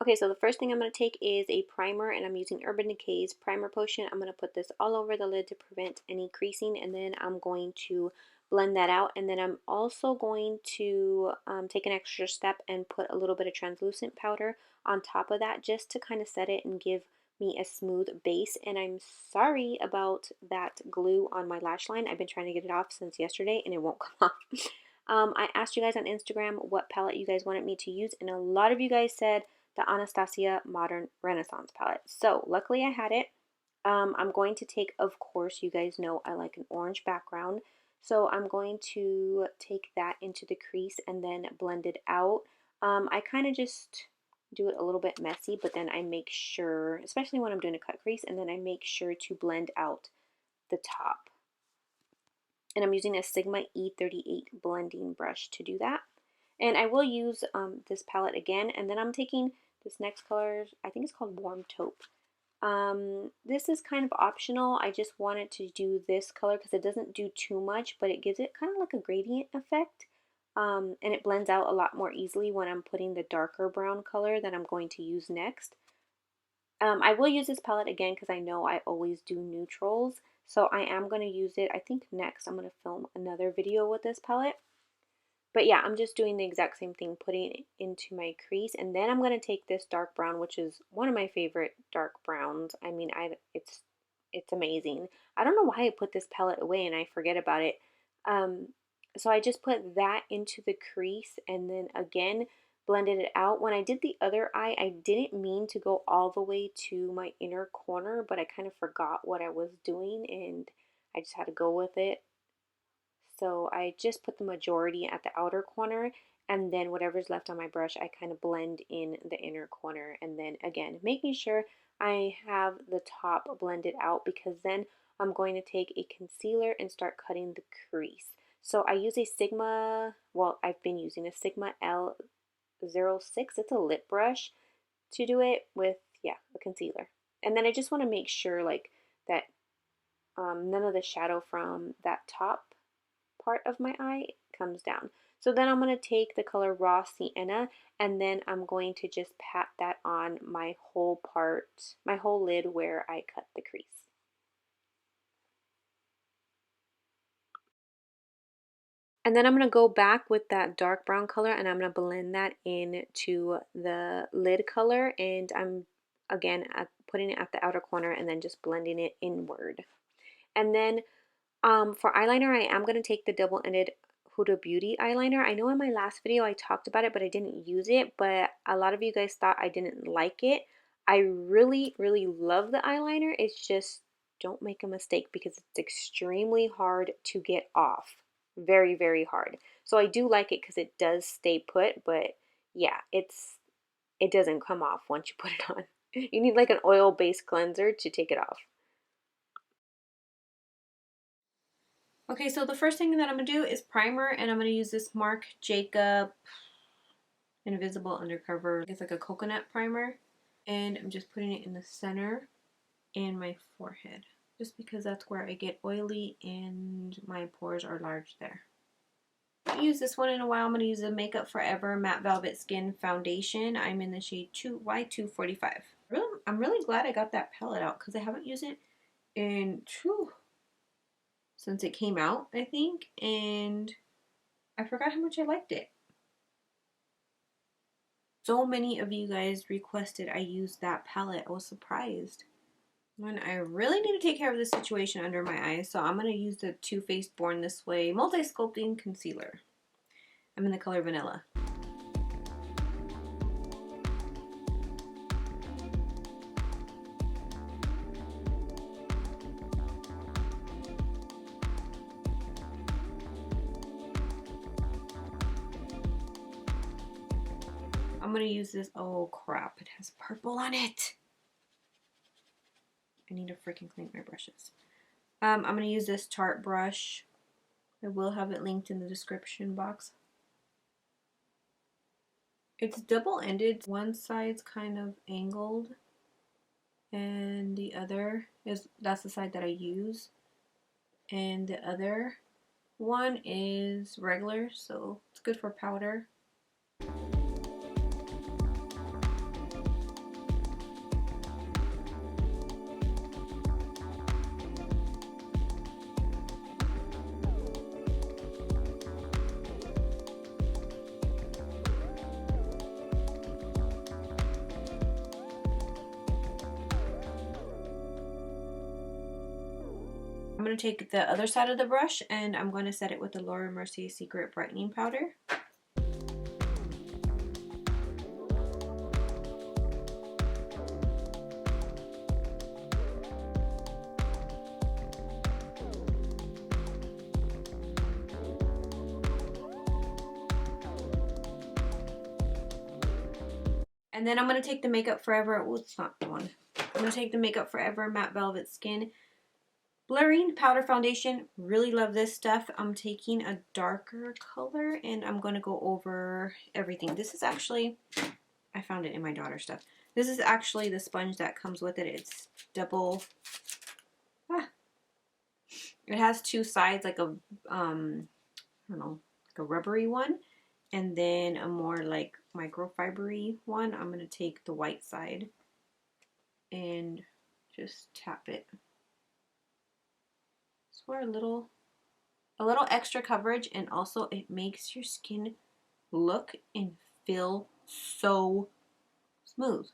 Okay, so the first thing I'm going to take is a primer, and I'm using Urban Decay's Primer Potion. I'm going to put this all over the lid to prevent any creasing, and then I'm going to blend that out. And then I'm also going to take an extra step and put a little bit of translucent powder on top of that just to kind of set it and give me a smooth base. And I'm sorry about that glue on my lash line. I've been trying to get it off since yesterday and it won't come off. I asked you guys on Instagram what palette you guys wanted me to use, and a lot of you guys said the Anastasia Modern Renaissance palette. So luckily I had it. I'm going to take, of course, you guys know I like an orange background. So I'm going to take that into the crease and then blend it out. I kind of just do it a little bit messy, but then I make sure, especially when I'm doing a cut crease, and then I make sure to blend out the top. And I'm using a Sigma E38 blending brush to do that. And I will use this palette again, and then I'm taking this next color, I think it's called Warm Taupe. This is kind of optional. I just wanted to do this color because it doesn't do too much, but it gives it kind of like a gradient effect. And it blends out a lot more easily when I'm putting the darker brown color that I'm going to use next. I will use this palette again because I know I always do neutrals. So I am going to use it. I think next I'm going to film another video with this palette. But yeah, I'm just doing the exact same thing, putting it into my crease, and then I'm going to take this dark brown, which is one of my favorite dark browns. I mean, it's amazing. I don't know why I put this palette away and I forget about it. So I just put that into the crease and then again blended it out. When I did the other eye, I didn't mean to go all the way to my inner corner, but I kind of forgot what I was doing and I just had to go with it. So I just put the majority at the outer corner, and then whatever's left on my brush, I kind of blend in the inner corner. And then again, making sure I have the top blended out, because then I'm going to take a concealer and start cutting the crease. So I use a Sigma, well, I've been using a Sigma L06. It's a lip brush to do it with, yeah, a concealer. And then I just want to make sure like that none of the shadow from that top part of my eye comes down. So then I'm going to take the color Raw Sienna, and then I'm going to just pat that on my whole part, my whole lid where I cut the crease. And then I'm going to go back with that dark brown color and I'm going to blend that into the lid color, and I'm again putting it at the outer corner and then just blending it inward. And then for eyeliner, I am going to take the double-ended Huda Beauty eyeliner. I know in my last video I talked about it, but I didn't use it, but a lot of you guys thought I didn't like it. I really, really love the eyeliner. It's just, don't make a mistake because it's extremely hard to get off. Very, very hard. So I do like it because it does stay put, but yeah, it doesn't come off once you put it on. You need like an oil-based cleanser to take it off. Okay, so the first thing that I'm going to do is primer, and I'm going to use this Marc Jacob Invisible Undercover. It's like a coconut primer, and I'm just putting it in the center and my forehead, just because that's where I get oily and my pores are large there. I haven't used this one in a while. I'm going to use the Makeup Forever Matte Velvet Skin Foundation. I'm in the shade Y245. I'm really glad I got that palette out because I haven't used it in since it came out, I think, and I forgot how much I liked it. So many of you guys requested I use that palette. I was surprised. And I really need to take care of this situation under my eyes, so I'm going to use the Too Faced Born This Way Multi-Sculpting Concealer. I'm in the color Vanilla. I'm going to use this, oh crap, it has purple on it. I need to freaking clean my brushes. I'm going to use this Tarte brush. I will have it linked in the description box. It's double-ended. One side's kind of angled and the other that's the side that I use. And the other one is regular, so it's good for powder. I'm going to take the other side of the brush and I'm going to set it with the Laura Mercier Secret Brightening Powder. And then I'm going to take the Makeup Forever, oh, it's not the one. I'm going to take the Makeup Forever Matte Velvet Skin Blurring Powder Foundation. Really love this stuff. I'm taking a darker color and I'm going to go over everything. This is actually, I found it in my daughter's stuff. This is actually the sponge that comes with it. It's double, it has two sides, like a, I don't know, like a rubbery one. And then a more like microfibery one. I'm going to take the white side and just tap it. It's for a little extra coverage, and also it makes your skin look and feel so smooth.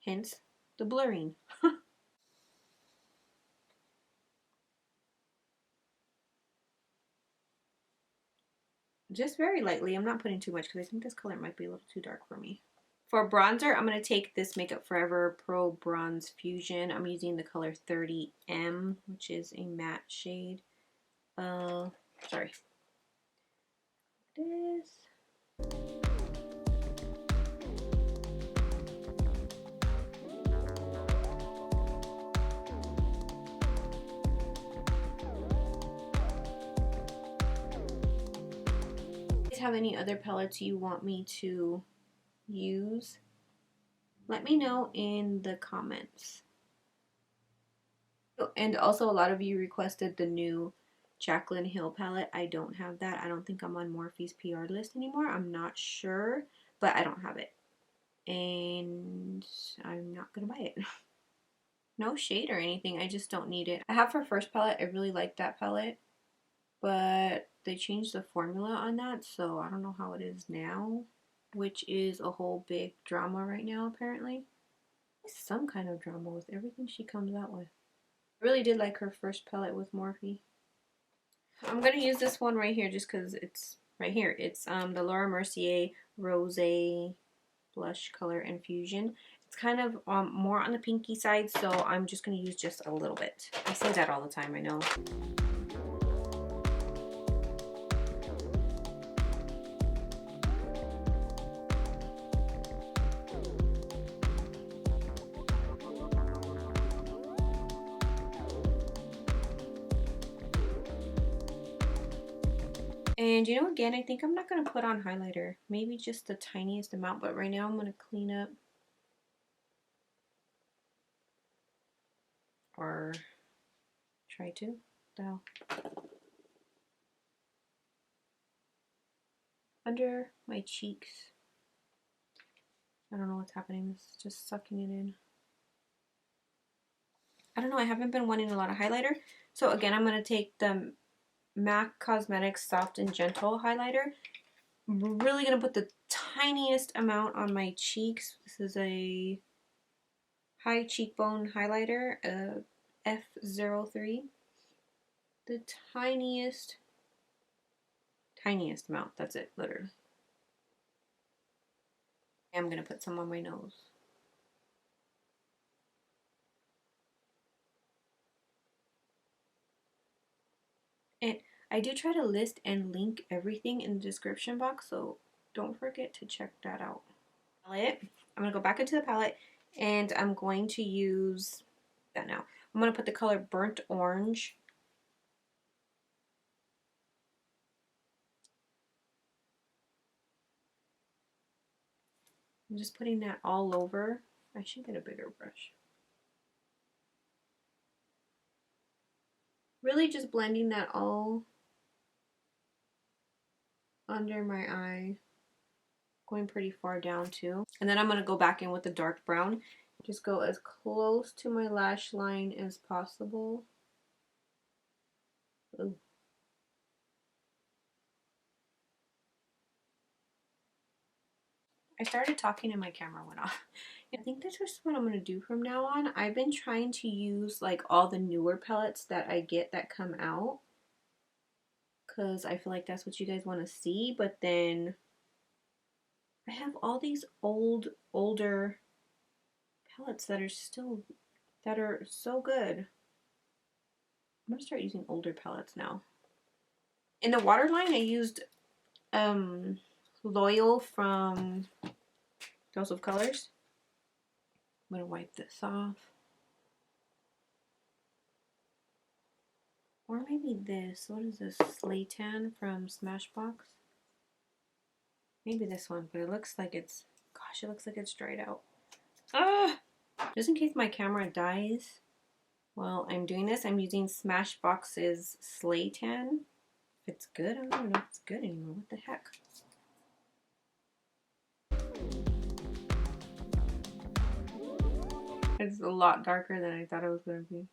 Hence the blurring. Just very lightly. I'm not putting too much because I think this color might be a little too dark for me. For bronzer, I'm going to take this Makeup Forever Pro Bronze Fusion. I'm using the color 30M, which is a matte shade. Sorry. This. Have any other palettes you want me to use, let me know in the comments. And also, a lot of you requested the new Jaclyn Hill palette. I don't have that. I don't think I'm on Morphe's PR list anymore. I'm not sure, but I don't have it, and I'm not gonna buy it. No shade or anything, I just don't need it. I have her first palette. I really like that palette, but they changed the formula on that, so I don't know how it is now, which is a whole big drama right now apparently. Some kind of drama with everything she comes out with. I really did like her first palette with Morphe. I'm going to use this one right here just because it's right here. It's the Laura Mercier Rosé Blush Color Infusion. It's kind of more on the pinky side, so I'm just going to use just a little bit. I say that all the time, I know. And you know, again, I think I'm not going to put on highlighter. Maybe just the tiniest amount, but right now I'm going to clean up. Or try to. Now, under my cheeks. I don't know what's happening. It's just sucking it in. I don't know. I haven't been wanting a lot of highlighter. So again, I'm going to take the MAC Cosmetics Soft and Gentle highlighter. I'm really going to put the tiniest amount on my cheeks. This is a high cheekbone highlighter, F03. The tiniest amount. That's it, literally. I'm going to put some on my nose. And I do try to list and link everything in the description box, so don't forget to check that out. Palette. I'm going to go back into the palette and I'm going to use that now. I'm going to put the color Burnt Orange. I'm just putting that all over. I should get a bigger brush. Really just blending that all under my eye. Going pretty far down too. And then I'm going to go back in with the dark brown. Just go as close to my lash line as possible. Ooh. I started talking and my camera went off. I think that's just what I'm going to do from now on. I've been trying to use like all the newer palettes that I get that come out, because I feel like that's what you guys want to see. But then I have all these older palettes that are so good. I'm going to start using older palettes now. In the waterline, I used Loyal from Dose of Colors. I'm going to wipe this off. Or maybe this. What is this? Slaytan from Smashbox. Maybe this one, but it looks like it's, gosh, it looks like it's dried out. Ah! Just in case my camera dies while I'm doing this, I'm using Smashbox's Slaytan. If it's good, I don't even know if it's good anymore. What the heck? It's a lot darker than I thought it was going to be.